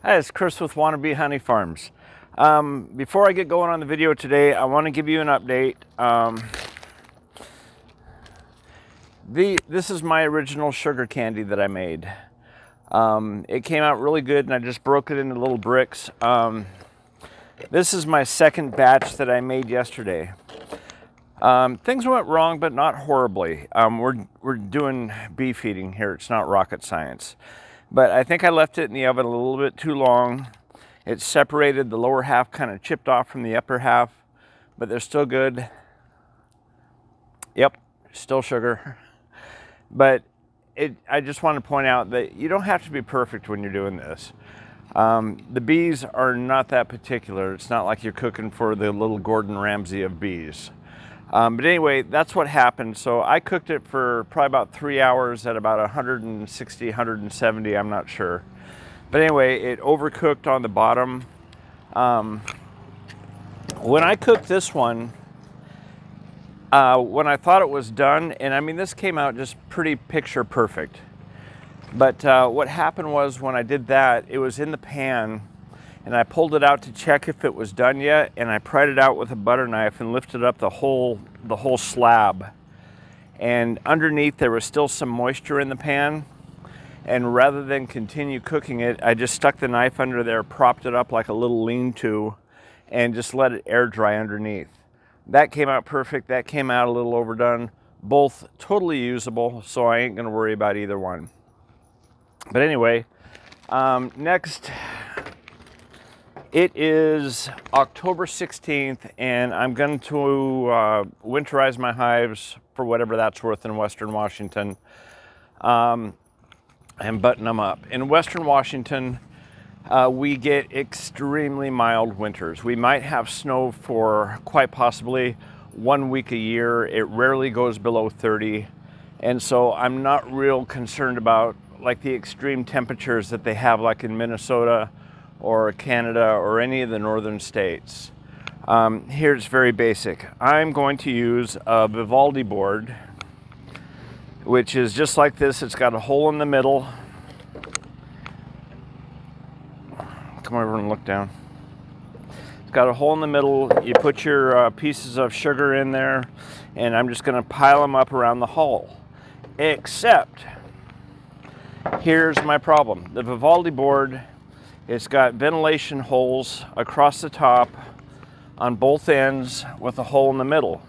Hi, it's Chris with Wannabe Honey Farms. Before I get going on the video today, I want to give you an update. This is my original sugar candy that I made. It came out really good and I just broke it into little bricks. This is my second batch that I made yesterday. Things went wrong, but not horribly. We're doing bee feeding here. It's not rocket science. But I think I left it in the oven a little bit too long. It separated, the lower half kind of chipped off from the upper half, but they're still good. Yep, still sugar. But I just want to point out that you don't have to be perfect when you're doing this. The bees are not that particular. It's not like you're cooking for the little Gordon Ramsay of bees. But anyway, that's what happened. So I cooked it for probably about 3 hours at about 160, 170, I'm not sure. But anyway, it overcooked on the bottom. When I cooked this one, when I thought it was done, and I mean, this came out just pretty picture perfect. But what happened was when I did that, it was in the pan, and I pulled it out to check if it was done yet, and I pried it out with a butter knife and lifted up the whole slab. And underneath there was still some moisture in the pan, and rather than continue cooking it, I just stuck the knife under there, propped it up like a little lean-to, and just let it air dry underneath. That came out perfect. That came out a little overdone. Both totally usable, so I ain't gonna worry about either one. But anyway, next, it is October 16th, and I'm going to winterize my hives for whatever that's worth in Western Washington, and button them up. In Western Washington, we get extremely mild winters. We might have snow for quite possibly 1 week a year. It rarely goes below 30, and so I'm not real concerned about like the extreme temperatures that they have like in Minnesota or Canada or any of the northern states. Here's very basic. I'm going to use a Vivaldi board, which is just like this. It's got a hole in the middle. Come over and look down. It's got a hole in the middle. You put your pieces of sugar in there, and I'm just going to pile them up around the hole. Except, here's my problem. The Vivaldi board, it's got ventilation holes across the top on both ends with a hole in the middle.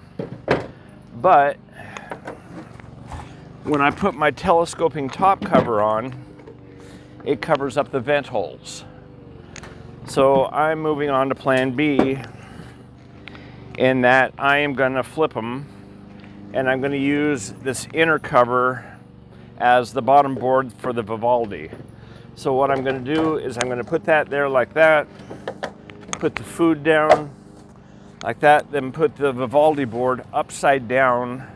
But when I put my telescoping top cover on, it covers up the vent holes. So I'm moving on to plan B, in that I am going to flip them, and I'm going to use this inner cover as the bottom board for the Vivaldi. So what I'm going to do is I'm going to put that there like that, put the food down like that, then put the Vivaldi board upside down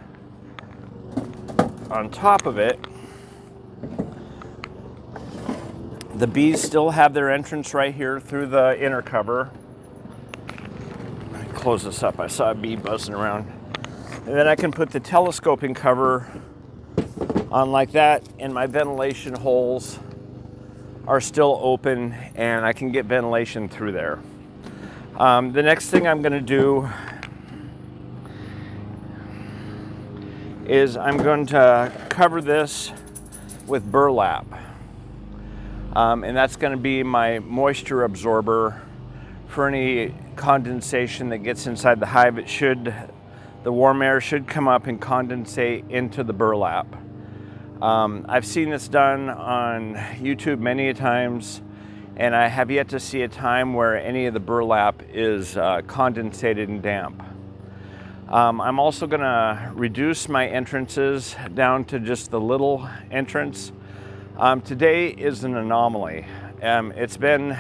on top of it. The bees still have their entrance right here through the inner cover. Let me close this up. I saw a bee buzzing around. And then I can put the telescoping cover on like that, and my ventilation holes are still open and I can get ventilation through there. The next thing I'm going to do is I'm going to cover this with burlap. And that's going to be my moisture absorber for any condensation that gets inside the hive. The warm air should come up and condensate into the burlap. I've seen this done on YouTube many times, and I have yet to see a time where any of the burlap is condensated and damp. I'm also going to reduce my entrances down to just the little entrance. Today is an anomaly. It's been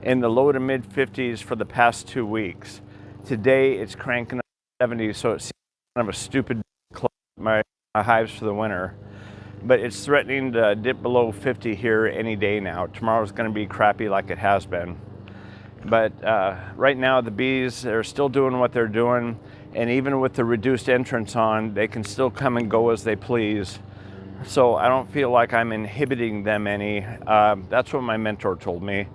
in the low to mid 50s for the past 2 weeks. Today it's cranking up 70, so it's kind of a stupid close my hives for the winter. But it's threatening to dip below 50 here any day now. Tomorrow's going to be crappy like it has been. But right now the bees, they're still doing what they're doing, and even with the reduced entrance on, they can still come and go as they please. so I don't feel like I'm inhibiting them any. That's what my mentor told me.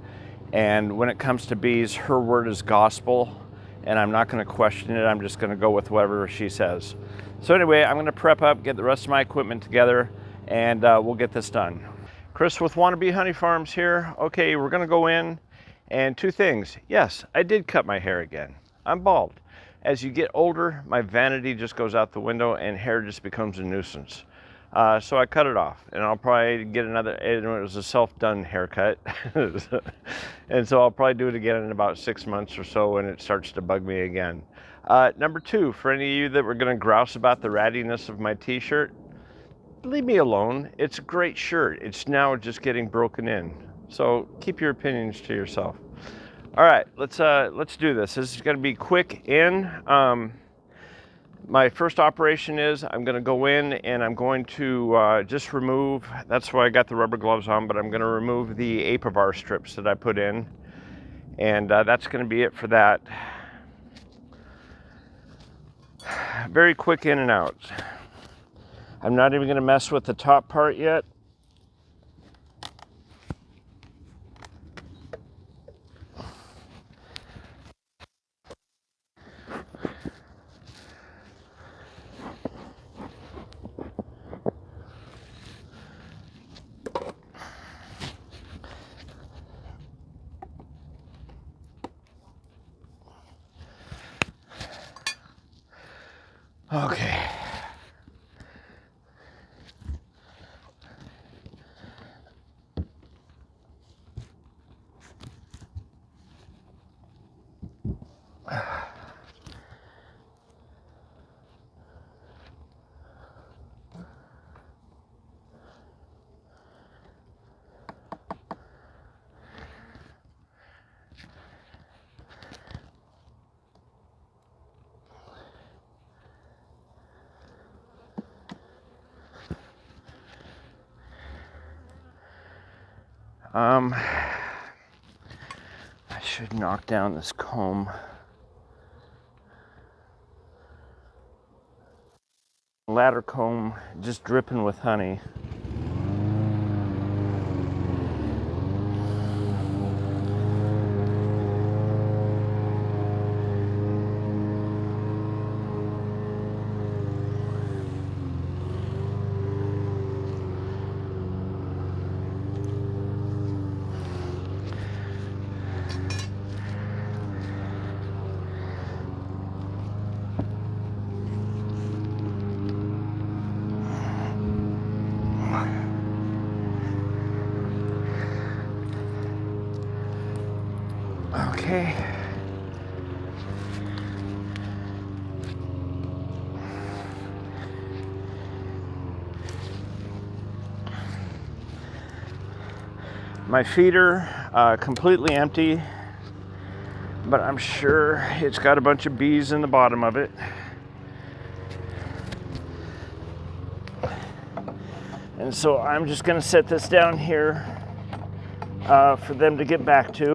And when it comes to bees, her word is gospel, and I'm not going to question it. I'm just going to go with whatever she says. So anyway, I'm going to prep up, get the rest of my equipment together, and we'll get this done. Chris with Wannabe Honey Farms here. Okay, we're going to go in, and two things. Yes, I did cut my hair again. I'm bald. As you get older, my vanity just goes out the window, and hair just becomes a nuisance. So I cut it off, and I'll probably get another, and it was a self-done haircut. And so I'll probably do it again in about 6 months or so when it starts to bug me again. Number two, for any of you that were gonna grouse about the rattiness of my t-shirt, leave me alone. It's a great shirt. It's now just getting broken in. So keep your opinions to yourself. All right, let's do this. This is gonna be quick in. My first operation is I'm going to go in and I'm going to just remove, that's why I got the rubber gloves on, but I'm going to remove the apivar strips that I put in. And that's going to be it for that. Very quick in and out. I'm not even going to mess with the top part yet. Okay. I should knock down this comb. Ladder comb just dripping with honey. Okay. My feeder completely empty, but I'm sure it's got a bunch of bees in the bottom of it. And so I'm just going to set this down here for them to get back to.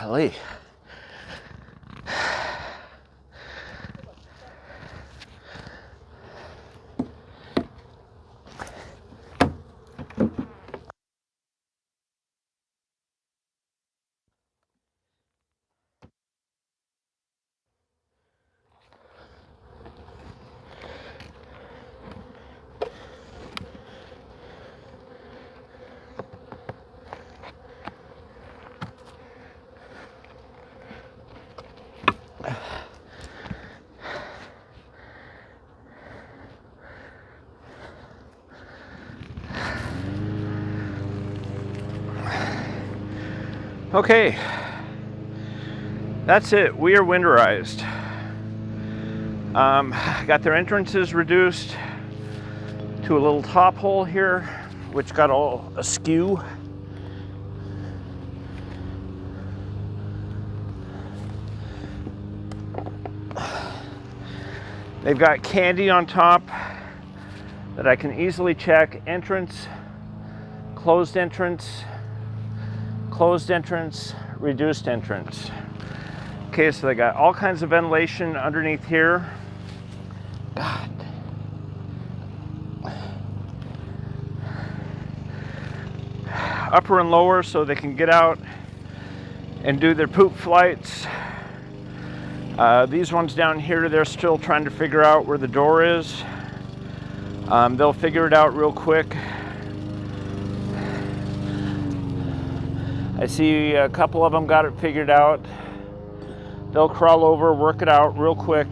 Golly. Okay, that's it. We are winterized. Got their entrances reduced to a little top hole here, which got all askew. They've got candy on top that I can easily check. Entrance, closed entrance, closed entrance, reduced entrance. Okay, so they got all kinds of ventilation underneath here. God. Upper and lower so they can get out and do their poop flights. These ones down here, they're still trying to figure out where the door is. They'll figure it out real quick. I see a couple of them got it figured out. They'll crawl over, work it out real quick.